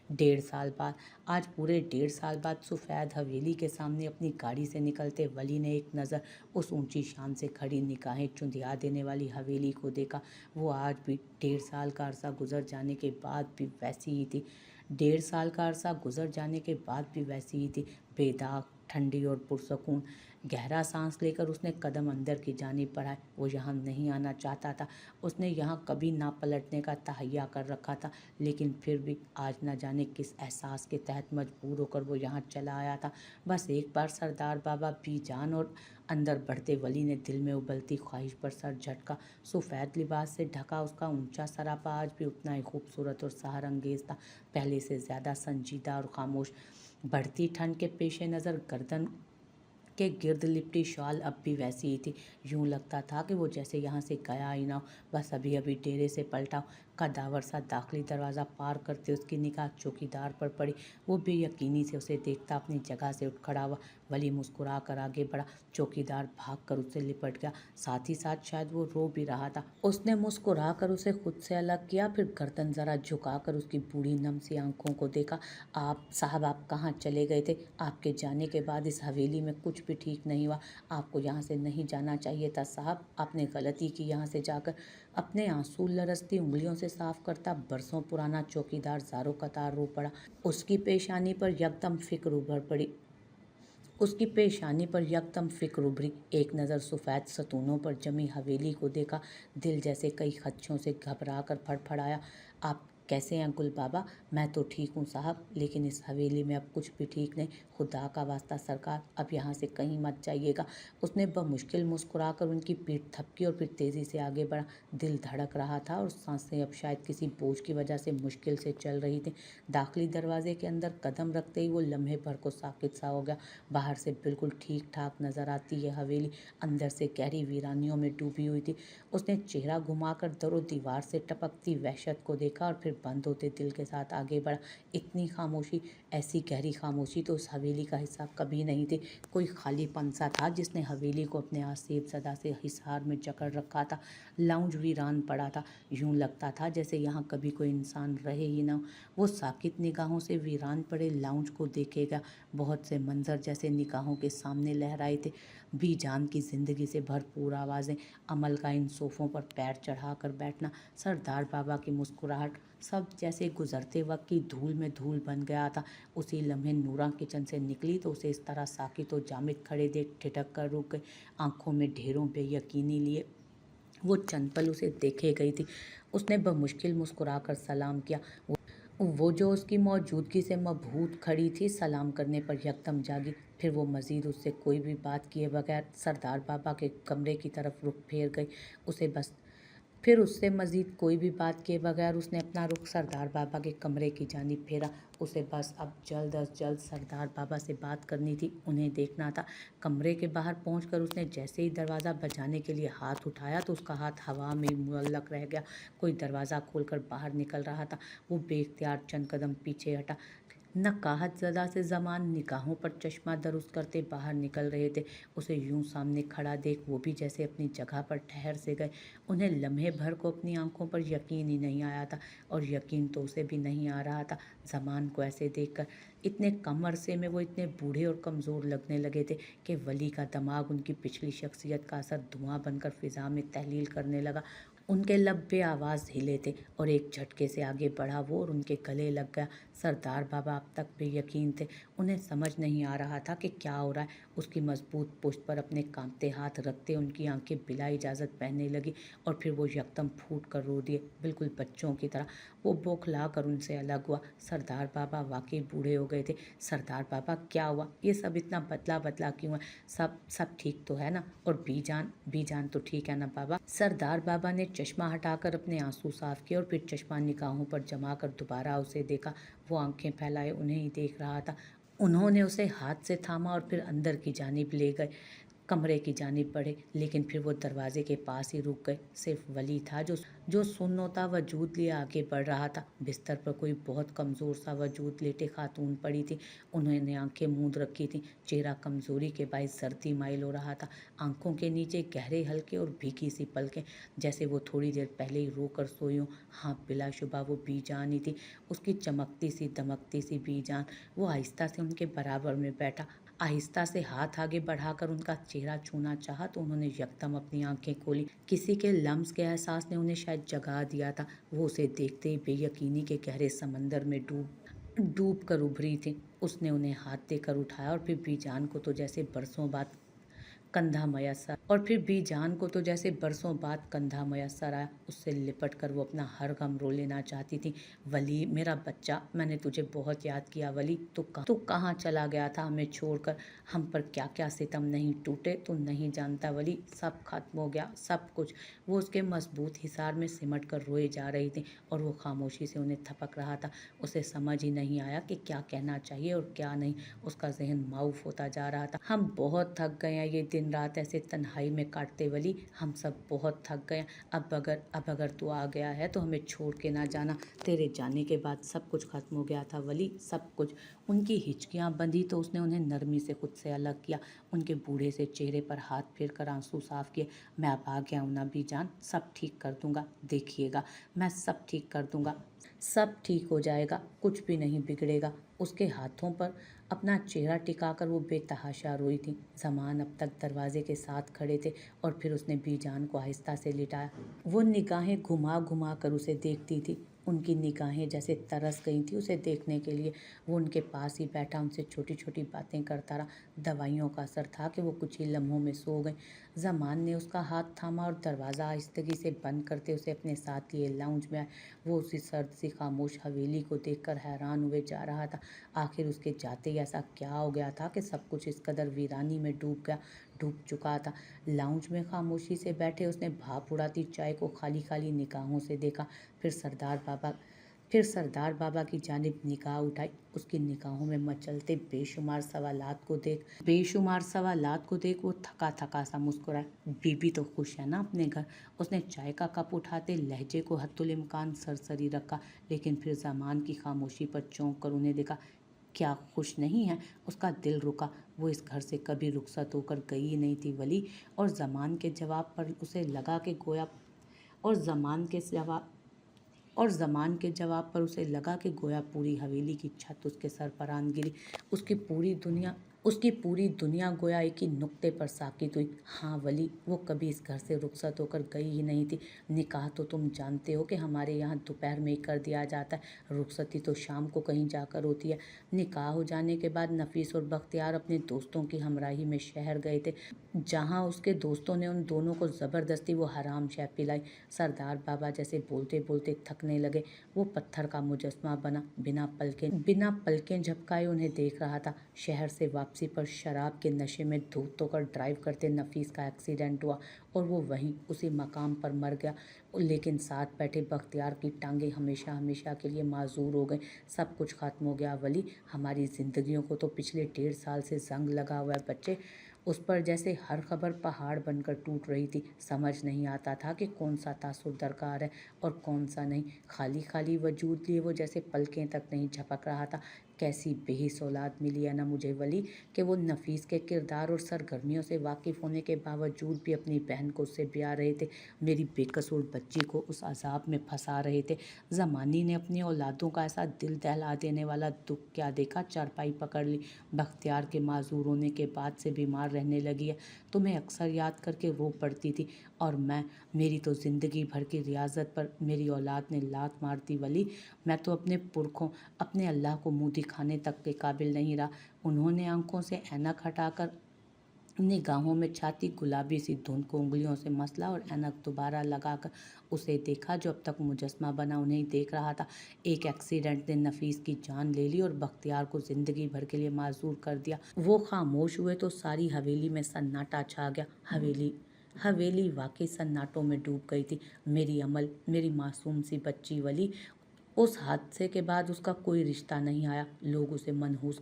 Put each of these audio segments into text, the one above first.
1.5 साल बाद, आज पूरे 1.5 साल बाद सफ़ेद हवेली के सामने अपनी गाड़ी से निकलते वली ने एक नज़र उस ऊंची शान से खड़ी निगाहें चुंधिया देने वाली हवेली को देखा। वो आज भी 1.5 साल का अरसा गुजर जाने के बाद भी वैसी ही थी। 1.5 साल का अरसा गुजर जाने के बाद भी वैसी ही थी, बेदाग, ठंडी और पुरसकून। गहरा सांस लेकर उसने कदम अंदर की जानिब बढ़ाए। वो यहाँ नहीं आना चाहता था, उसने यहाँ कभी ना पलटने का तहैया कर रखा था, लेकिन फिर भी आज न जाने किस एहसास के तहत मजबूर होकर वो यहाँ चला आया था। बस एक बार सरदार बाबा पी जान। और अंदर बढ़ते वली ने दिल में उबलती ख्वाहिश पर सर झटका। सफ़ेद लिबास से ढका उसका ऊंचा सरापा आज भी उतना ही खूबसूरत और सहरंगेज था, पहले से ज़्यादा संजीदा और खामोश। बढ़ती ठंड के पेश नज़र गर्दन के गिर्द लिपटी शॉल अब भी वैसी ही थी। यूं लगता था कि वो जैसे यहाँ से गया ही ना हो, बस अभी अभी डेरे से पलटा हो। कदावर सा दाखिली दरवाज़ा पार करते उसकी निगाह चौकीदार पर पड़ी। वो बेयकीनी से उसे देखता अपनी जगह से उठ खड़ा हुआ। वली मुस्कुरा कर आगे बढ़ा। चौकीदार भाग कर उससे लिपट गया, साथ ही साथ शायद वो रो भी रहा था। उसने मुस्कुरा कर उसे खुद से अलग किया, फिर गर्दन ज़रा झुका कर उसकी बूढ़ी नम सी आंखों को देखा। आप साहब, आप कहाँ चले गए थे? आपके जाने के बाद इस हवेली में कुछ भी ठीक नहीं हुआ। आपको यहाँ से नहीं जाना चाहिए था साहब, आपने गलती की यहाँ से जाकर। अपने आंसू लरसती उंगलियों से साफ करता बरसों पुराना चौकीदार ज़ारो कतार रो पड़ा। उसकी पेशानी पर यकदम फिक्र उभर पड़ी। उसकी पेशानी पर यकदम फिक्र उभरी। एक नज़र सफ़ेद सतूनों पर जमी हवेली को देखा। दिल जैसे कई खदशों से घबरा कर फड़फड़ाया। आप कैसे हैं गुल बाबा? मैं तो ठीक हूँ साहब, लेकिन इस हवेली में अब कुछ भी ठीक नहीं। खुदा का वास्ता सरकार, अब यहाँ से कहीं मत जाइएगा। उसने बमुश्किल मुस्कुरा कर उनकी पीठ थपकी और फिर तेज़ी से आगे बढ़ा। दिल धड़क रहा था और सांसें अब शायद किसी बोझ की वजह से मुश्किल से चल रही थी। दाखिली दरवाजे के अंदर कदम रखते ही वो लम्हे भर को साकित सा हो गया। बाहर से बिल्कुल ठीक ठाक नज़र आती ये हवेली अंदर से गहरी वीरानियों में डूबी हुई थी। उसने चेहरा घुमाकर दरो दीवार से टपकती वहशत को देखा और फिर बंद होते दिल के साथ आगे बढ़ा। इतनी खामोशी, ऐसी गहरी खामोशी तो उस हवेली का हिस्सा कभी नहीं थी। कोई खालीपन सा था जिसने हवेली को अपने आसेब सदा से हिसार में जकड़ रखा था। लाउंज वीरान पड़ा था, यूं लगता था जैसे यहाँ कभी कोई इंसान रहे ही ना हो। वो साकित निगाहों से वीरान पड़े लाउंज को देखेगा। बहुत से मंजर जैसे निगाहों के सामने लहराए थे। बेजान की जिंदगी से भरपूर आवाज़ें, अमल का इन सोफ़ों पर पैर चढ़ा कर बैठना, सरदार बाबा की मुस्कुराहट, सब जैसे गुजरते वक्त की धूल में धूल बन गया था। उसी लम्हे नूरा किचन से निकली तो उसे इस तरह साकित और जामिद खड़े देख ठिठक कर रुक गई। आंखों में ढेरों बेयकीनी लिए वो चंद पल उसे देखे गई थी। उसने बमुश्किल मुस्कुरा कर सलाम किया। वो जो उसकी मौजूदगी से मबहूत खड़ी थी, सलाम करने पर यकदम जागी। फिर वो मज़ीद उससे कोई भी बात किए बगैर सरदार बाबा के कमरे की तरफ रुख फेर गई। उसे बस फिर उससे मज़ीद कोई भी बात किए बगैर उसने अपना रुख सरदार बाबा के कमरे की जानिब फेरा। उसे बस अब जल्द अज जल्द सरदार बाबा से बात करनी थी, उन्हें देखना था। कमरे के बाहर पहुंचकर उसने जैसे ही दरवाज़ा बजाने के लिए हाथ उठाया तो उसका हाथ हवा में मुअल्लक रह गया। कोई दरवाज़ा खोलकर बाहर निकल रहा था। वो बेख्तियार चंद कदम पीछे हटा। नकाहत ज़दा से ज़मान निगाहों पर चश्मा दरुस्त करते बाहर निकल रहे थे। उसे यूं सामने खड़ा देख वो भी जैसे अपनी जगह पर ठहर से गए। उन्हें लम्हे भर को अपनी आंखों पर यकीन ही नहीं आया था, और यकीन तो उसे भी नहीं आ रहा था। ज़मान को ऐसे देखकर इतने कम अरसे में वो इतने बूढ़े और कमज़ोर लगने लगे थे कि वली का दिमाग उनकी पिछली शख्सियत का असर धुआं बनकर फ़िज़ा में तहलील करने लगा। उनके लब बेआवाज़ हिले थे और एक झटके से आगे बढ़ा वो और उनके गले लग गया। सरदार बाबा अब तक बेयकीन थे। उन्हें समझ नहीं आ रहा था कि क्या हो रहा है। उसकी मजबूत पुश्त पर अपने कांपते हाथ रखते उनकी आंखें बिला इजाज़त बहने लगी और फिर वो यकदम फूट कर रो दिए, बिल्कुल बच्चों की तरह। वो बौखला कर उनसे अलग हुआ। सरदार बाबा वाकई बूढ़े हो गए थे। सरदार बाबा, क्या हुआ? ये सब इतना बदला बदला क्यों है? सब सब ठीक तो है ना? और बीजान तो ठीक है ना बाबा? सरदार बाबा ने चश्मा हटाकर अपने आंसू साफ किए और फिर चश्मा निगाहों पर जमा कर दोबारा उसे देखा। वो आंखें फैलाए उन्हें ही देख रहा था। उन्होंने उसे हाथ से थामा और फिर अंदर की जानिब ले गए। कमरे की जानिब बढ़े, लेकिन फिर वो दरवाजे के पास ही रुक गए। सिर्फ वली था जो सुन्नता वजूद लिए आगे बढ़ रहा था। बिस्तर पर कोई बहुत कमज़ोर सा वजूद लेटे खातून पड़ी थी। उन्होंने आंखें मूंद रखी थी। चेहरा कमज़ोरी के बायस सर्दी माइल हो रहा था। आंखों के नीचे गहरे हल्के और भीगी सी पलकें, जैसे वो थोड़ी देर पहले ही रोकर सोई हो। हाँ, बिलाशुबा वो बीजान ही थी, उसकी चमकती सी दमकती सी बीजान। वो आहिस्ता से उनके बराबर में बैठा, आहिस्ता से हाथ आगे बढ़ाकर उनका चेहरा छूना चाहा तो उन्होंने यकदम अपनी आंखें खोली। किसी के लम्स के एहसास ने उन्हें शायद जगा दिया था। वो उसे देखते ही बेयकीनी के गहरे समंदर में डूब डूब कर उभरी थी। उसने उन्हें हाथ देकर उठाया और फिर बीजान को तो जैसे बरसों बाद कंधा मयसर आया। उससे लिपट कर वो अपना हर गम रो लेना चाहती थी। वली, मेरा बच्चा, मैंने तुझे बहुत याद किया। वली, तू कहाँ चला गया था हमें छोड़कर? हम पर क्या क्या सितम नहीं टूटे, तू नहीं जानता वली। सब खत्म हो गया, सब कुछ। वो उसके मजबूत हिसार में सिमट कर रोए जा रही थी और वो खामोशी से उन्हें थपक रहा था। उसे समझ ही नहीं आया कि क्या कहना चाहिए और क्या नहीं। उसका जहन माऊफ होता जा रहा था। हम बहुत थक गए हैं ये दिन रात ऐसे तन्हाई में काटते वली, हम सब बहुत थक गए हैं। अब अगर तू आ गया है तो हमें छोड़ के ना जाना। तेरे जाने के बाद सब कुछ खत्म हो गया था वली, सब कुछ। उनकी हिचकियां बंधी तो उसने उन्हें नरमी से खुद से अलग किया, उनके बूढ़े से चेहरे पर हाथ फेर कर आंसू साफ किए। मैं अब आ गया हूं ना बीजान, सब ठीक कर दूंगा, देखिएगा, मैं सब ठीक कर दूंगा, सब ठीक हो जाएगा, कुछ भी नहीं बिगड़ेगा। उसके हाथों पर अपना चेहरा टिकाकर वो बेतहाशा रोई थी। जमान अब तक दरवाजे के साथ खड़े थे और फिर उसने बीजान को आहिस्ता से लिटाया। वो निगाहें घुमा घुमा कर उसे देखती थी। उनकी निगाहें जैसे तरस गई थी उसे देखने के लिए। वो उनके पास ही बैठा उनसे छोटी छोटी बातें करता रहा। दवाइयों का असर था कि वो कुछ ही लम्हों में सो गई। जमान ने उसका हाथ थामा और दरवाज़ा आहिस्तगी से बंद करते उसे अपने साथ लिए लाउंज में आए। वो उसी सर्द सी खामोश हवेली को देखकर हैरान हुए जा रहा था। आखिर उसके जाते ही ऐसा क्या हो गया था कि सब कुछ इस कदर वीरानी में डूब चुका था। लाउंज में खामोशी से बैठे उसने भाप उड़ाती चाय को खाली खाली निगाहों से देखा। फिर सरदार बाबा की जानिब निगाह उठाई। उसकी निगाहों में मचलते बेशुमार सवालात को देख वो थका थका सा मुस्कुराया। बीबी तो खुश है ना अपने घर? उसने चाय का कप उठाते लहजे को हद्दुल इम्कान सरसरी रखा, लेकिन फिर जमान की खामोशी पर चौंक कर उन्हें देखा। क्या खुश नहीं है? उसका दिल रुका। वो इस घर से कभी रुखसत होकर गई ही नहीं थी वली। और जमान के जवाब पर उसे लगा कि गोया और गोया पूरी हवेली की छत उसके सर पर आन गिरी। उसकी पूरी दुनिया गोया एक ही नुक्ते पर साकित हुई। हाँ वली, वो कभी इस घर से रुखसत होकर गई ही नहीं थी। निकाह तो तुम जानते हो कि हमारे यहाँ दोपहर में ही कर दिया जाता है, रुखसती तो शाम को कहीं जाकर होती है। निकाह हो जाने के बाद नफीस और बख्तियार अपने दोस्तों की हमराही में शहर गए थे, जहाँ उसके दोस्तों ने उन दोनों को ज़बरदस्ती वो हराम शय पिलाई। सरदार बाबा जैसे बोलते बोलते थकने लगे। वो पत्थर का मुजस्मा बना बिना पलकें झपकाए उन्हें देख रहा था। शहर से वापसी पर शराब के नशे में धूत होकर ड्राइव करते नफीस का एक्सीडेंट हुआ और वो वहीं उसी मकाम पर मर गया। लेकिन साथ बैठे बख्तियार की टांगें हमेशा हमेशा के लिए माजूर हो गई। सब कुछ खत्म हो गया वली। हमारी जिंदगियों को तो पिछले 1.5 साल से जंग लगा हुआ है बच्चे। उस पर जैसे हर खबर पहाड़ बनकर टूट रही थी। समझ नहीं आता था कि कौन सा तासुर दरकार है और कौन सा नहीं। खाली खाली वजूद लिए वो जैसे पलकें तक नहीं झपक रहा था। कैसी बेहिस औलाद मिली है ना मुझे वली, कि वो नफीस के किरदार और सरगर्मियों से वाकिफ़ होने के बावजूद भी अपनी बहन को उससे ब्याह रहे थे, मेरी बेकसूर बच्ची को उस अजाब में फंसा रहे थे। ज़मानी ने अपनी औलादों का ऐसा दिल दहला देने वाला दुख क्या देखा। चारपाई पकड़ ली। बख्तियार के माजूर होने के बाद से बीमार रहने लगी है। तुम्हें अक्सर याद करके रो पड़ती थी और मेरी तो ज़िंदगी भर की रियाजत पर मेरी औलाद ने लात मार दी वली। मैं तो अपने पुरखों, अपने अल्लाह को मुँह दिखाने तक के काबिल नहीं रहा। उन्होंने आंखों से ऐनक हटाकर निगाहों में छाती गुलाबी सी धुंध को उंगलियों से मसला और ऐनक दोबारा लगाकर उसे देखा जो अब तक मुजस्मा बना उन्हें देख रहा था। एक एक्सीडेंट ने नफीस की जान ले ली और बख्तियार को जिंदगी भर के लिए माजूर कर दिया। वो खामोश हुए तो सारी हवेली में सन्नाटा छा गया। हवेली वाकई सन्नाटों में डूब गई थी। मेरी मासूम सी बच्ची वली। उस हादसे के बाद उसका कोई रिश्ता नहीं आया। लोग उसे मनहूस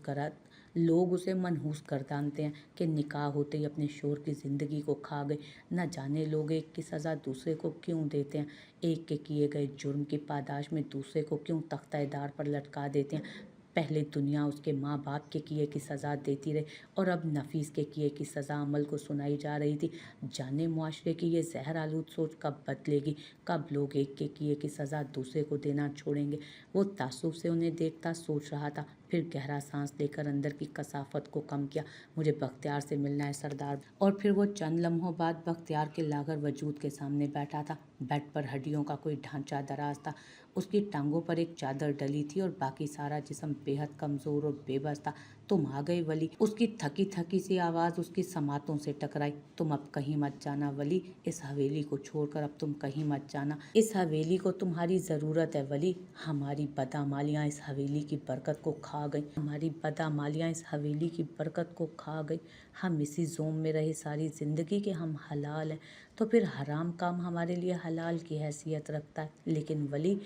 लोग उसे मनहूस गर्दानते हैं कि निकाह होते ही अपने शोहर की ज़िंदगी को खा गई। न जाने लोग एक की सज़ा दूसरे को क्यों देते हैं, एक के किए गए जुर्म की पादाश में दूसरे को क्यों तख्ता-ए-दार पर लटका देते हैं। पहले दुनिया उसके माँ बाप के किए की सज़ा देती रही और अब नफीस के किए की सज़ा अमल को सुनाई जा रही थी। जाने मुआशरे की ये जहर आलूद सोच कब बदलेगी, कब लोग एक के किए की सज़ा दूसरे को देना छोड़ेंगे। वो तासुब से उन्हें देखता सोच रहा था, फिर गहरा सांस लेकर अंदर की कसाफत को कम किया। मुझे बख्तियार से मिलना है सरदार। और फिर वो चंद लम्हों बाद बख्तियार के लागर वजूद के सामने बैठा था। बेड पर हड्डियों का कोई ढांचा दराज था, उसकी टांगों पर एक चादर डली थी और बाकी सारा जिस्म बेहद कमज़ोर और बेबस था। तुम आ गए वली, उसकी थकी थकी सी आवाज़ उसकी समातों से टकराई। तुम अब कहीं मत जाना वली, इस हवेली को छोड़कर अब तुम कहीं मत जाना। इस हवेली को तुम्हारी ज़रूरत है वली। हमारी बदामालियाँ इस हवेली की बरकत को खा गई, हमारी बदामालियाँ इस हवेली की बरकत को खा गई। हम इसी जोम में रहे सारी ज़िंदगी के हम हलाल हैं, तो फिर हराम काम हमारे लिए हलाल की हैसियत रखता है। लेकिन वली,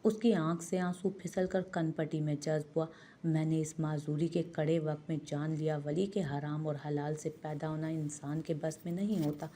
उसकी आंख से आंसू फिसलकर कनपटी में जज्ब हुआ। मैंने इस माजूरी के कड़े वक्त में जान लिया वली के हराम और हलाल से पैदा होना इंसान के बस में नहीं होता।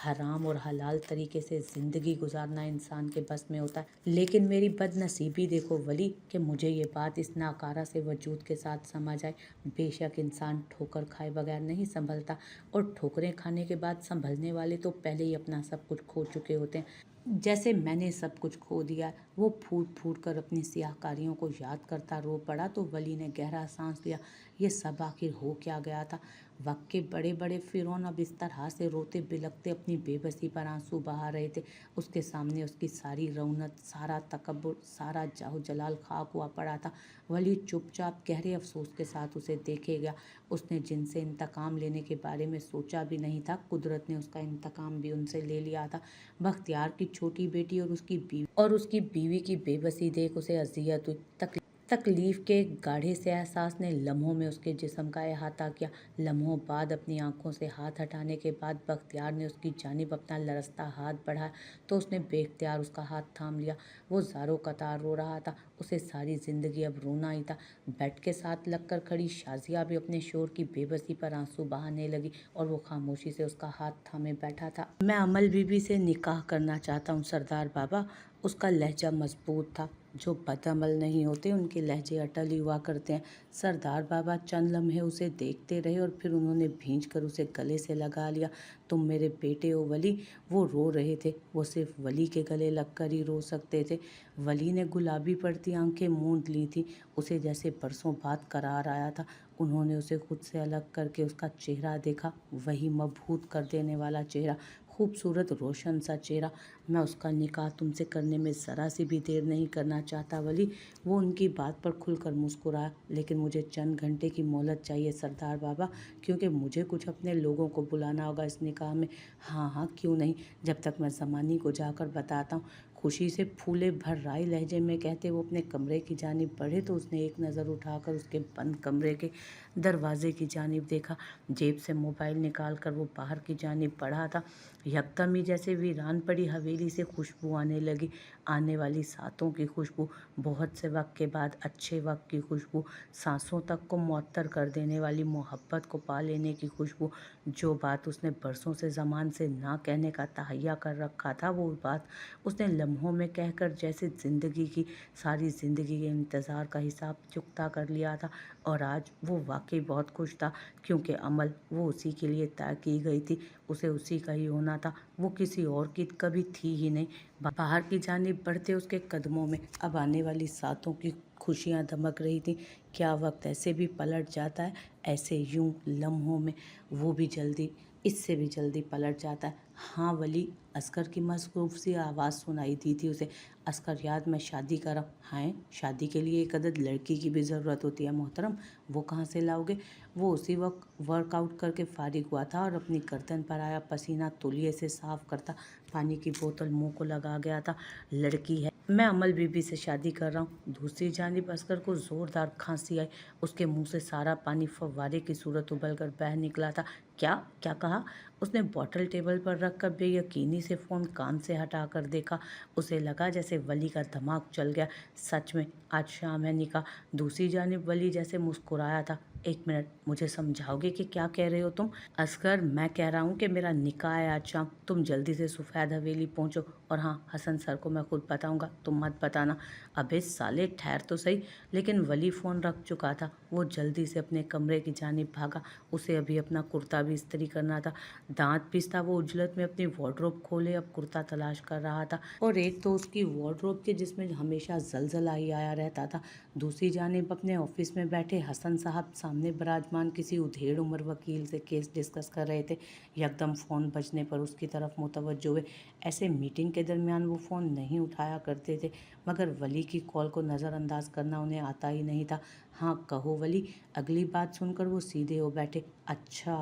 हराम और हलाल तरीके से ज़िंदगी गुजारना इंसान के बस में होता है। लेकिन मेरी बदनसीबी देखो वली कि मुझे ये बात इस नाकारा से वजूद के साथ समझ आए। बेशक इंसान ठोकर खाए बगैर नहीं संभलता, और ठोकरें खाने के बाद संभलने वाले तो पहले ही अपना सब कुछ खो चुके होते हैं। जैसे मैंने सब कुछ खो दिया। वो फूट फूट कर अपनी सियाहकारियों को याद करता रो पड़ा तो वली ने गहरा सांस लिया। ये सब आखिर हो क्या गया था। वक्त के बड़े बड़े फिरौन अब इस तरह से रोते बिलखते अपनी बेबसी पर आंसू बहा रहे थे। उसके सामने उसकी सारी रौनक, सारा तकब्बुर, सारा जाहो जलाल खाक हुआ पड़ा था। वली चुपचाप गहरे अफसोस के साथ उसे देखे गया। उसने जिनसे इंतकाम लेने के बारे में सोचा भी नहीं था, कुदरत ने उसका इंतकाम भी उनसे ले लिया था। बख्तियार की छोटी बेटी और उसकी बीवी की बेबसी देख उसे अजियत हुई। तकलीफ के गाढ़े से एहसास ने लम्हों में उसके जिस्म का अहाता किया। लम्हों बाद अपनी आंखों से हाथ हटाने के बाद बख्तियार ने उसकी जानिब अपना लरसता हाथ बढ़ाया तो उसने बेख्तियार उसका हाथ थाम लिया। वो ज़ारो कतार रो रहा था, उसे सारी ज़िंदगी अब रोना ही था। बेड के साथ लगकर खड़ी शाजिया भी अपने शोर की बेबसी पर आंसू बहाने लगी और वो खामोशी से उसका हाथ थामे बैठा था। मैं अमल बीबी से निकाह करना चाहता हूँ सरदार बाबा। उसका लहजा मजबूत था। जो बदअमल नहीं होते उनके लहजे अटल ही हुआ करते हैं। सरदार बाबा चंद लम्हे उसे देखते रहे और फिर उन्होंने भींच कर उसे गले से लगा लिया। तुम मेरे बेटे हो वली। वो रो रहे थे, वो सिर्फ वली के गले लगकर ही रो सकते थे। वली ने गुलाबी पड़ती आंखें मूंद ली थी, उसे जैसे बरसों बाद करार आया था। उन्होंने उसे खुद से अलग करके उसका चेहरा देखा, वही मबहूत कर देने वाला चेहरा, खूबसूरत रोशन सा चेहरा। मैं उसका निकाह तुमसे करने में ज़रा सी भी देर नहीं करना चाहता वली। वो उनकी बात पर खुलकर मुस्कुराया। लेकिन मुझे चंद घंटे की मोहलत चाहिए सरदार बाबा, क्योंकि मुझे कुछ अपने लोगों को बुलाना होगा इस निकाह में। हाँ हाँ, क्यों नहीं, जब तक मैं ज़मानी को जाकर बताता हूँ। खुशी से फूले भर राई लहजे में कहते वो अपने कमरे की जानिब बढ़े तो उसने एक नज़र उठाकर उसके बंद कमरे के दरवाजे की जानिब देखा। जेब से मोबाइल निकाल कर वो बाहर की जानिब बढ़ा था। यकदम ही जैसे वीरान पड़ी हवेली से खुशबू आने लगी, आने वाली सातों की खुशबू, बहुत से वक्त के बाद अच्छे वक्त की खुशबू, सांसों तक को मुअत्तर कर देने वाली, मोहब्बत को पा लेने की खुशबू। जो बात उसने बरसों से ज़मान से ना कहने का तहैया कर रखा था, वो बात उसने लम्हों में कहकर जैसे ज़िंदगी की, सारी ज़िंदगी के इंतज़ार का हिसाब चुकता कर लिया था। और आज वो वाकई बहुत खुश था, क्योंकि अमल वो उसी के लिए तय की गई थी, उसे उसी का ही होना था। वो किसी और की कभी थी ही नहीं। बाहर की जानिब बढ़ते उसके कदमों में अब आने वाली सातों की खुशियाँ दमक रही थी। क्या वक्त ऐसे भी पलट जाता है, ऐसे यूं लम्हों में, वो भी जल्दी, इससे भी जल्दी पलट जाता है। हाँ वली, असगर की मसरूफ़ सी आवाज़ सुनाई दी थी उसे। असगर याद, मैं शादी कर रहा हूँ। हाँ, शादी के लिए एक अदद लड़की की भी ज़रूरत होती है मोहतरम, वो कहाँ से लाओगे। वो उसी वक्त वर्कआउट करके फारिग हुआ था और अपनी गर्दन पर आया पसीना तौलिए से साफ करता पानी की बोतल मुंह को लगा गया था। लड़की है, मैं अमल बीबी से शादी कर रहा हूँ। दूसरी जानिब असगर को ज़ोरदार खांसी आई, उसके मुंह से सारा पानी फव्वारे की सूरत उबल कर बह निकला था। क्या क्या कहा? उसने बॉटल टेबल पर रख कर बेयकीनी से फ़ोन कान से हटा कर देखा। उसे लगा जैसे वली का दिमाग चल गया। सच में आज शाम है निकाह। दूसरी जानिब वली जैसे मुस्कुराया था। एक मिनट, मुझे समझाओगे कि क्या कह रहे हो तुम? असगर, मैं कह रहा हूँ कि मेरा निकाह है आज शाम। तुम जल्दी से सफ़ेद हवेली पहुँचो। और हाँ, हसन सर को मैं खुद बताऊँगा, तुम मत बताना। अबे साले, ठहर तो सही। लेकिन वली फ़ोन रख चुका था। वो जल्दी से अपने कमरे की जानिब भागा। उसे अभी अपना कुर्ता भी इस्त्री करना था। दांत पिसता वो उजलत में अपनी वार्डरोब खोले अब कुर्ता तलाश कर रहा था। और एक तो उसकी वार्डरोब थी जिसमें हमेशा जलजला ही आया रहता था। दूसरी जानिब अपने ऑफिस में बैठे हसन साहब सामने विराजमान किसी उधेड़ उम्र वकील से केस डिस्कस कर रहे थे। यकदम फ़ोन बजने पर उसकी तरफ मुतवज्जो हुए। ऐसे मीटिंग के दरमियान वो फ़ोन नहीं उठाया करते थे, मगर वली की कॉल को नज़रअंदाज करना उन्हें आता ही नहीं था। हाँ कहो वली। अगली बात सुनकर वो सीधे हो बैठे। अच्छा,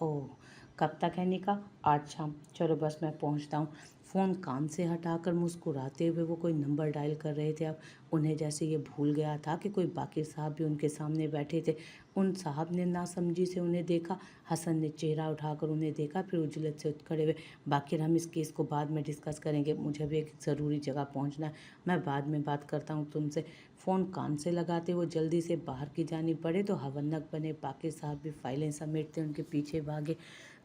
ओह, कब तक है निकाह? आज शाम। चलो बस मैं पहुंचता हूँ। फ़ोन कान से हटाकर मुस्कुराते हुए वो कोई नंबर डायल कर रहे थे। अब उन्हें जैसे ये भूल गया था कि कोई बाकिर साहब भी उनके सामने बैठे थे। उन साहब ने नासमझी से उन्हें देखा। हसन ने चेहरा उठाकर उन्हें देखा, फिर उजलत से उठ खड़े हुए। बाकिर, हम इस केस को बाद में डिस्कस करेंगे, मुझे अभी एक ज़रूरी जगह पहुँचना है, मैं बाद में बात करता हूँ तुमसे। फ़ोन कान से लगाते वो जल्दी से बाहर की जानिब बढ़े तो हवन्नक बने बाकिर साहब भी फाइलें समेटते उनके पीछे भागे।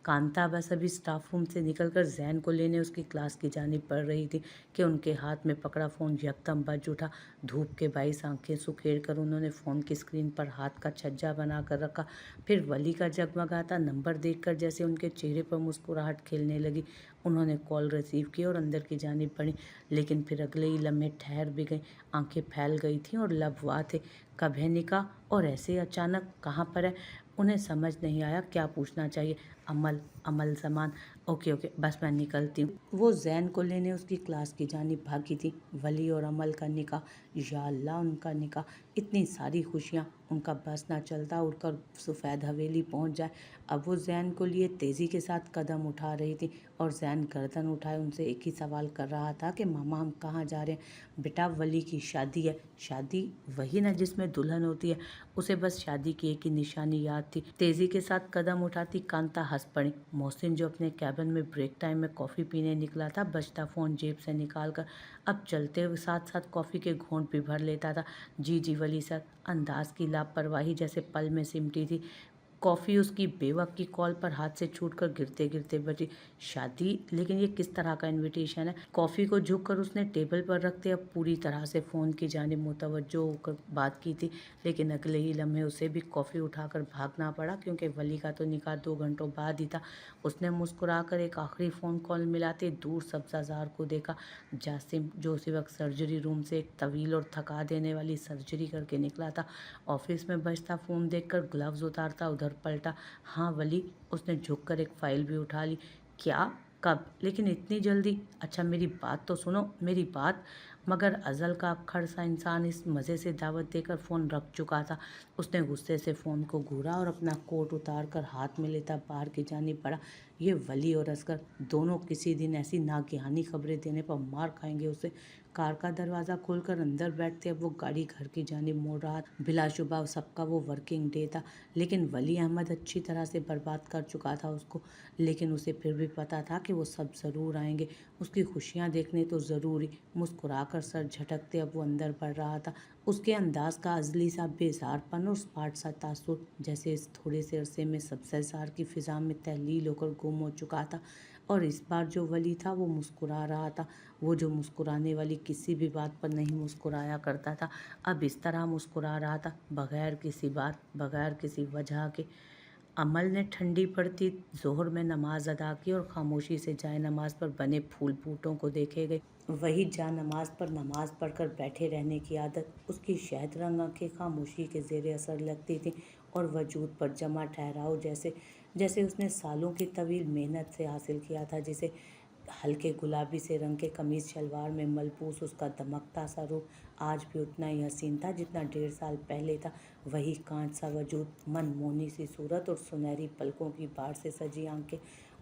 कांता बस अभी स्टाफ रूम से निकलकर जैन को लेने उसकी क्लास की जानिब बढ़ रही थी कि उनके हाथ में पकड़ा फ़ोन यकदम बज उठा। धूप के बाईस आंखें सुखेड़ कर उन्होंने फ़ोन की स्क्रीन पर हाथ का छज्जा बना कर रखा। फिर वली का जगमगाता नंबर देखकर जैसे उनके चेहरे पर मुस्कुराहट खिलने लगी। उन्होंने कॉल रिसीव की और अंदर की जानिब बढ़ी, लेकिन फिर अगले ही लम्हे ठहर भी गई। आंखें फैल गई थीं और लब वाह थे। कब है निकाह? और ऐसे अचानक कहाँ पर है? उन्हें समझ नहीं आया क्या पूछना चाहिए। अमल, अमल ज़मान। ओके ओके, बस मैं निकलती हूँ। वो जैन को लेने उसकी क्लास की जानिब भागी थी। वली और अमल का निकाह, या अल्लाह, उनका निकाह। इतनी सारी खुशियाँ, उनका बस ना चलता उड़कर सफ़ेद हवेली पहुँच जाए। अब वो जैन को लिए तेज़ी के साथ कदम उठा रही थी और जैन गर्दन उठाए उनसे एक ही सवाल कर रहा था कि मामा, हम कहाँ जा रहे हैं? बेटा, वली की शादी है। शादी? वही ना जिसमें दुल्हन होती है। उसे बस शादी की एक ही निशानी याद थी। तेजी के साथ कदम उठाती कांता हंस पड़ी। मोहसिन, जो अपने कैबिन में ब्रेक टाइम में कॉफ़ी पीने निकला था, बजता फ़ोन जेब से निकाल कर अब चलते हुए साथ साथ कॉफ़ी के घूंट भी भर लेता था। जी जी वली सर। अंदाज की लापरवाही जैसे पल में सिमटी थी। कॉफ़ी उसकी बेवक की कॉल पर हाथ से छूटकर गिरते गिरते बची। शादी? लेकिन ये किस तरह का इनविटेशन है? कॉफ़ी को झुककर उसने टेबल पर रखते अब पूरी तरह से फ़ोन की जानिब मुतवज्जो होकर बात की थी, लेकिन अगले ही लम्हे उसे भी कॉफ़ी उठाकर भागना पड़ा, क्योंकि वली का तो निकाह 2 घंटों बाद ही था। उसने मुस्कुराकर एक आखिरी फ़ोन कॉल मिलाते दूर सब्ज़ाज़ार को देखा। जासिम, जो उसी वक्त सर्जरी रूम से एक तवील और थका देने वाली सर्जरी करके निकला था, ऑफिस में बजता फ़ोन देखकर ग्लव्स उतारता उधर पलटा। हाँ वली। उसने झुककर एक फ़ाइल भी उठा ली। क्या? कब? लेकिन इतनी जल्दी? अच्छा मेरी बात तो सुनो, मेरी बात। मगर अज़ल का अक्खड़ सा इंसान इस मज़े से दावत देकर फ़ोन रख चुका था। उसने गुस्से से फ़ोन को घूरा और अपना कोट उतार कर हाथ में लेता बाहर की जानिब बढ़ा। ये वली और असगर दोनों किसी दिन ऐसी नागहानी खबरें देने पर मार खाएंगे उसे। कार का दरवाज़ा खोलकर अंदर बैठते अब वो गाड़ी घर की जानिब मोड़ रहा था। बिलाशुबा सबका वो वर्किंग डे था, लेकिन वली अहमद अच्छी तरह से बर्बाद कर चुका था उसको। लेकिन उसे फिर भी पता था कि वो सब ज़रूर आएंगे, उसकी खुशियाँ देखने तो ज़रूरी। मुस्कुराकर सर झटकते अब वो अंदर बढ़ रहा था। उसके अंदाज का अजली सा बेजारपन और स्पाट सा तासुर जैसे इस थोड़े से अरसे में सब्ज़ार की फ़िज़ा में तहलील होकर गुम हो चुका था। और इस बार जो वली था वो मुस्कुरा रहा था, वो जो मुस्कुराने वाली किसी भी बात पर नहीं मुस्कुराया करता था, अब इस तरह मुस्कुरा रहा था, बगैर किसी बात, बगैर किसी वजह के। अमल ने ठंडी पड़ती जोहर में नमाज अदा की और खामोशी से जाए नमाज पर बने फूल बूटों को देखे गए। वही जा नमाज पर नमाज पढ़कर बैठे रहने की आदत उसकी शहद रंग आंखें खामोशी के जेरे असर लगती थी और वजूद पर जमा ठहराव जैसे जैसे उसने सालों की तवील मेहनत से हासिल किया था, जिसे हल्के गुलाबी से रंग के कमीज शलवार में मलबूस उसका दमकता सा रूप आज भी उतना ही हसीन था जितना 1.5 साल पहले था। वही कांच सा वजूद, मनमोहनी सी सूरत और सुनहरी पलकों की बाढ़ से सजी आंखें।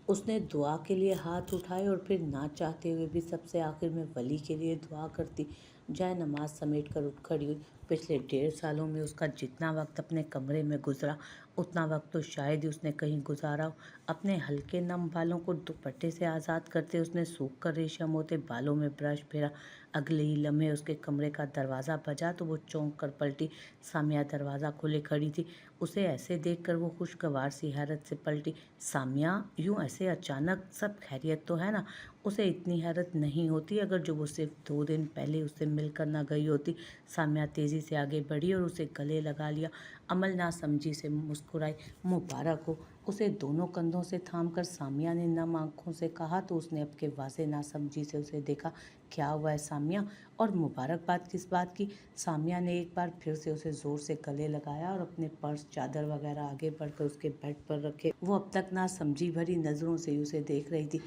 उसने दुआ के लिए हाथ उठाए और फिर ना चाहते हुए भी सबसे आखिर में वली के लिए दुआ करती। जाए नमाज समेट कर उठ खड़ी हुई। पिछले 1.5 सालों में उसका जितना वक्त अपने कमरे में गुजरा उतना वक्त तो शायद ही उसने कहीं गुजारा हो। अपने हल्के नम बालों को दुपट्टे से आज़ाद करते उसने सूख कर रेशम होते बालों में ब्रश फेरा। अगले ही लम्हे उसके कमरे का दरवाज़ा बजा तो वो चौंक कर पलटी। सामिया दरवाज़ा खोले खड़ी थी। उसे ऐसे देखकर वो खुशगवार सी हैरत से पलटी। सामिया, यूँ ऐसे अचानक, सब खैरियत तो है ना? उसे इतनी हैरत नहीं होती अगर जो वो सिर्फ 2 दिन पहले उससे मिलकर न गई होती। सामिया तेज़ी से आगे बढ़ी और उसे गले लगा लिया। अमल नासमझी से मुस्कुराई। मुबारक हो, उसे दोनों कंधों से थामकर सामिया ने नम आंखों से कहा तो उसने अब के वाजे नासमझी से उसे देखा। क्या हुआ है सामिया? और मुबारकबाद किस बात की? सामिया ने एक बार फिर से उसे जोर से गले लगाया और अपने पर्स, चादर वगैरह आगे बढ़कर उसके बेड पर रखे। वो अब तक नासमझी भरी नजरों से उसे देख रही थी।